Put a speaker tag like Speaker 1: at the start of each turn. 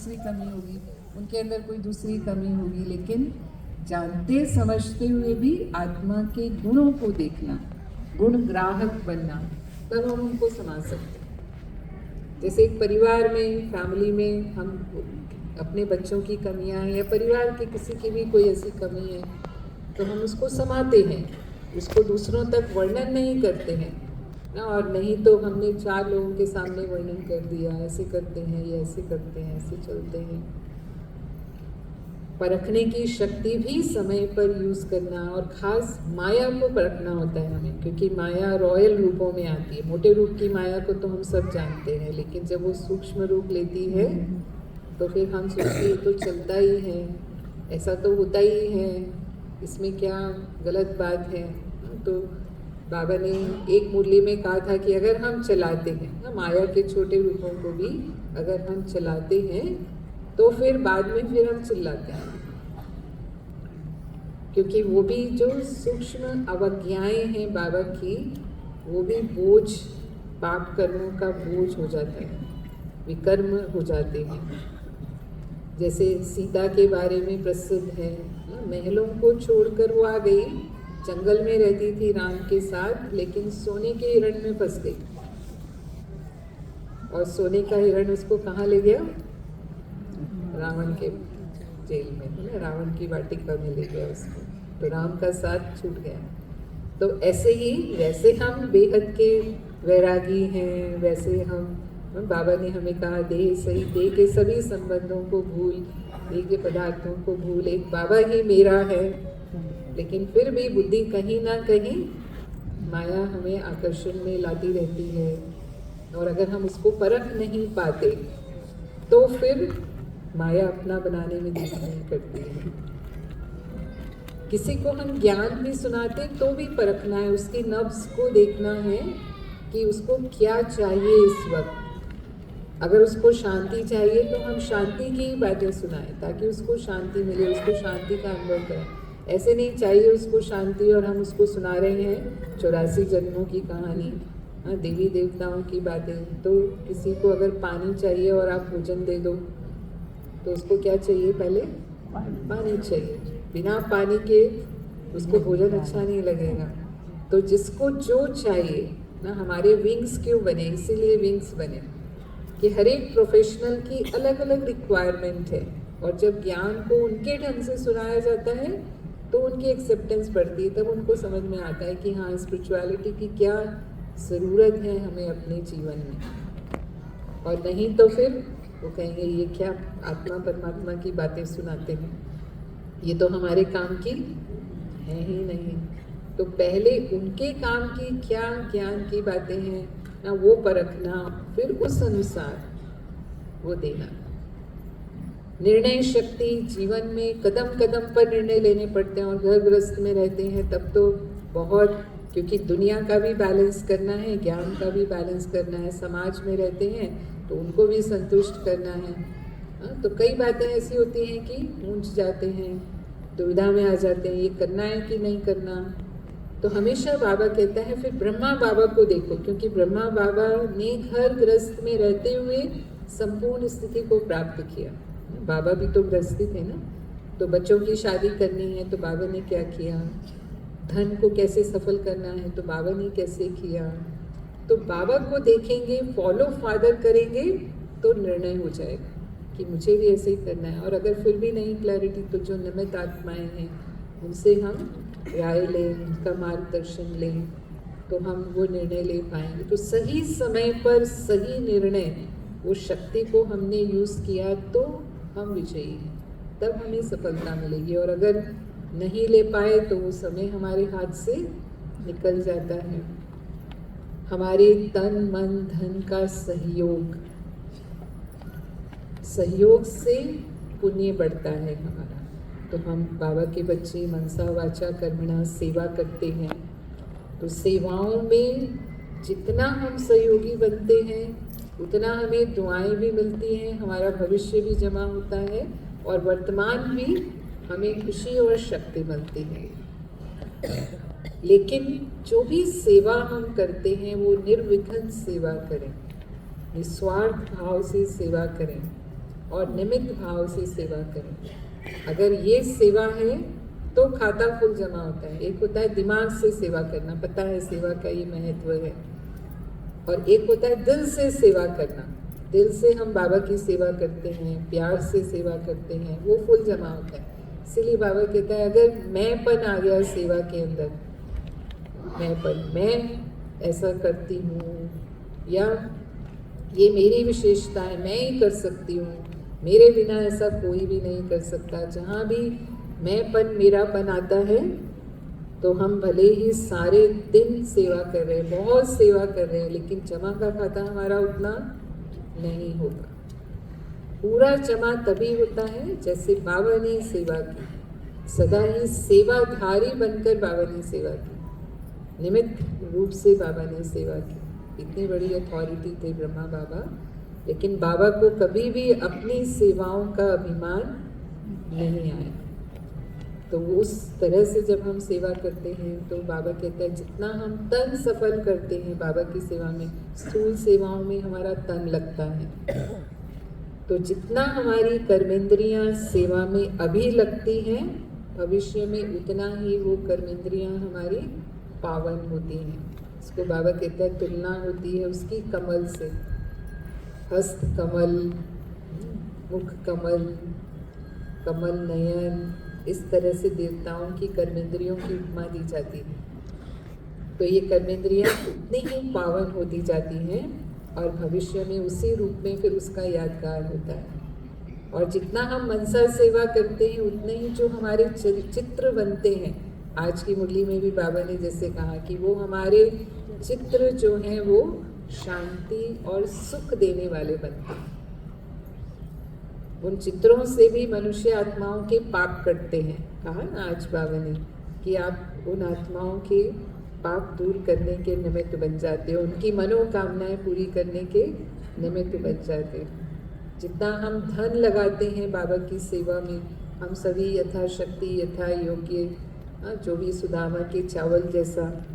Speaker 1: दूसरी कमी होगी, उनके अंदर कोई दूसरी कमी होगी, लेकिन जानते समझते हुए भी आत्मा के गुणों को देखना, गुण ग्राहक बनना, तब हम उनको समझ सकते हैं। जैसे एक परिवार में, फैमिली में हम अपने बच्चों की कमियां हैं या परिवार के किसी की भी कोई ऐसी कमी है तो हम उसको समाते हैं, उसको दूसरों तक वर्णन नहीं करते हैं ना, और नहीं तो हमने 4 लोगों के सामने वर्णन कर दिया, ऐसे करते हैं, ये ऐसे करते हैं, ऐसे चलते हैं। परखने की शक्ति भी समय पर यूज करना, और खास माया को परखना होता है हमें, क्योंकि माया रॉयल रूपों में आती है। मोटे रूप की माया को तो हम सब जानते हैं, लेकिन जब वो सूक्ष्म रूप लेती है तो फिर हम सोचते हैं तो चलता ही है, ऐसा तो होता ही है, इसमें क्या गलत बात है। तो बाबा ने एक मुरली में कहा था कि अगर हम चलाते हैं ना माया के छोटे रूपों को भी, अगर हम चलाते हैं तो फिर बाद में फिर हम चिल्लाते हैं, क्योंकि वो भी जो सूक्ष्म अवज्ञाएं हैं बाबा की, वो भी बोझ, पाप कर्मों का बोझ हो जाता है, विकर्म हो जाते हैं। जैसे सीता के बारे में प्रसिद्ध है, महलों को छोड़कर वो आ गई, जंगल में रहती थी राम के साथ, लेकिन सोने के हिरण में फंस गई, और सोने का हिरण उसको कहाँ ले गया? रावण के जेल में, है ना, रावण की वाटिका में ले गया उसको, तो राम का साथ छूट गया। तो ऐसे ही, वैसे हम बेहद के वैरागी हैं, वैसे हम, बाबा ने हमें कहा देह सही, देह के सभी संबंधों को भूल, देह के पदार्थों को भूल, एक बाबा ही मेरा है। लेकिन फिर भी बुद्धि कहीं ना कहीं माया हमें आकर्षण में लाती रहती है, और अगर हम उसको परख नहीं पाते तो फिर माया अपना बनाने में देर नहीं करती है। किसी को हम ज्ञान भी सुनाते तो भी परखना है, उसकी नब्ज को देखना है कि उसको क्या चाहिए इस वक्त। अगर उसको शांति चाहिए तो हम शांति की ही बातें सुनाएं, ताकि उसको शांति मिले, उसको शांति का अनुभव करें। ऐसे नहीं चाहिए उसको शांति और हम उसको सुना रहे हैं 84 जन्मों की कहानी, देवी देवताओं की बातें। तो किसी को अगर पानी चाहिए और आप भोजन दे दो तो उसको क्या चाहिए? पहले पानी चाहिए, बिना पानी के उसको भोजन अच्छा नहीं लगेगा। तो जिसको जो चाहिए ना, हमारे विंग्स क्यों बने? इसीलिए विंग्स बने कि हर एक प्रोफेशनल की अलग अलग रिक्वायरमेंट है, और जब ज्ञान को उनके ढंग से सुनाया जाता है तो उनकी एक्सेप्टेंस बढ़ती है, तब उनको समझ में आता है कि हाँ, स्पिरिचुअलिटी की क्या ज़रूरत है हमें अपने जीवन में। और नहीं तो फिर वो कहेंगे ये क्या आत्मा परमात्मा की बातें सुनाते हैं, ये तो हमारे काम की है ही नहीं। तो पहले उनके काम की क्या ज्ञान की बातें हैं ना, वो परखना, फिर उस अनुसार वो देना। निर्णय शक्ति जीवन में कदम कदम पर निर्णय लेने पड़ते हैं, और घर गृहस्थ में रहते हैं तब तो बहुत, क्योंकि दुनिया का भी बैलेंस करना है, ज्ञान का भी बैलेंस करना है, समाज में रहते हैं तो उनको भी संतुष्ट करना है। तो कई बातें ऐसी होती हैं कि ऊंच जाते हैं, दुविधा में आ जाते हैं, ये करना है कि नहीं करना। तो हमेशा बाबा कहता है फिर ब्रह्मा बाबा को देखो, क्योंकि ब्रह्मा बाबा ने घर गृहस्थ में रहते हुए संपूर्ण स्थिति को प्राप्त किया। बाबा भी तो गृहस्थी थे ना, तो बच्चों की शादी करनी है तो बाबा ने क्या किया, धन को कैसे सफल करना है तो बाबा ने कैसे किया। तो बाबा को देखेंगे, फॉलो फादर करेंगे तो निर्णय हो जाएगा कि मुझे भी ऐसे ही करना है। और अगर फिर भी नहीं क्लैरिटी, तो जो निमित्त आत्माएं हैं उनसे हम राय लें, उनका मार्गदर्शन लें, तो हम वो निर्णय ले पाएंगे। तो सही समय पर सही निर्णय, वो शक्ति को हमने यूज़ किया तो हम विजयी हैं, तब हमें सफलता मिलेगी। और अगर नहीं ले पाए तो वो समय हमारे हाथ से निकल जाता है। हमारे तन मन धन का सहयोग, सहयोग से पुण्य बढ़ता है हमारा। तो हम बाबा के बच्चे मनसा वाचा कर्मणा सेवा करते हैं, तो सेवाओं में जितना हम सहयोगी बनते हैं उतना हमें दुआएं भी मिलती हैं, हमारा भविष्य भी जमा होता है, और वर्तमान भी हमें खुशी और शक्ति मिलती है। लेकिन जो भी सेवा हम करते हैं वो निर्विघ्न सेवा करें, निस्वार्थ भाव से सेवा करें, और निमित्त भाव से सेवा करें। अगर ये सेवा है तो खाता फूल जमा होता है। एक होता है दिमाग से सेवा करना, पता है सेवा का ये महत्व है, और एक होता है दिल से सेवा करना। दिल से हम बाबा की सेवा करते हैं, प्यार से सेवा करते हैं, वो फूल जमा होता है। इसीलिए बाबा कहता है अगर मैंपन आ गया सेवा के अंदर, मैं ऐसा करती हूँ, या ये मेरी विशेषता है, मैं ही कर सकती हूँ, मेरे बिना ऐसा कोई भी नहीं कर सकता, जहाँ भी मैंपन मेरापन आता है तो हम भले ही सारे दिन सेवा कर रहे हैं, बहुत सेवा कर रहे हैं, लेकिन जमा का खाता हमारा उतना नहीं होगा। पूरा जमा तभी होता है जैसे बाबा ने सेवा की, सदा ही सेवाधारी बनकर बाबा ने सेवा की, निमित्त रूप से बाबा ने सेवा की। इतनी बड़ी अथॉरिटी थे ब्रह्मा बाबा, लेकिन बाबा को कभी भी अपनी सेवाओं का अभिमान नहीं आया। तो उस तरह से जब हम सेवा करते हैं तो बाबा कहता है जितना हम तन सफल करते हैं बाबा की सेवा में, स्थूल सेवाओं में हमारा तन लगता है, तो जितना हमारी कर्मेंद्रियां सेवा में अभी लगती हैं, भविष्य में उतना ही वो कर्मेंद्रियां हमारी पावन होती हैं। इसको बाबा कहता है तुलना होती है उसकी कमल से। हस्त कमल, मुख कमल, कमल नयन, इस तरह से देवताओं की कर्मेंद्रियों की उपमा दी जाती है। तो ये कर्मेंद्रियां उतनी ही पावन होती जाती हैं और भविष्य में उसी रूप में फिर उसका यादगार होता है। और जितना हम मनसा सेवा करते हैं उतने ही जो हमारे चित्र बनते हैं, आज की मुरली में भी बाबा ने जैसे कहा कि वो हमारे चित्र जो हैं वो शांति और सुख देने वाले बनते हैं। उन चित्रों से भी मनुष्य आत्माओं के पाप कटते हैं। कहा ना आज बाबा ने कि आप उन आत्माओं के पाप दूर करने के निमित्त बन जाते हो, उनकी मनोकामनाएं पूरी करने के निमित्त बन जाते हो। जितना हम धन लगाते हैं बाबा की सेवा में, हम सभी यथाशक्ति यथा योग्य, जो भी सुदामा के चावल जैसा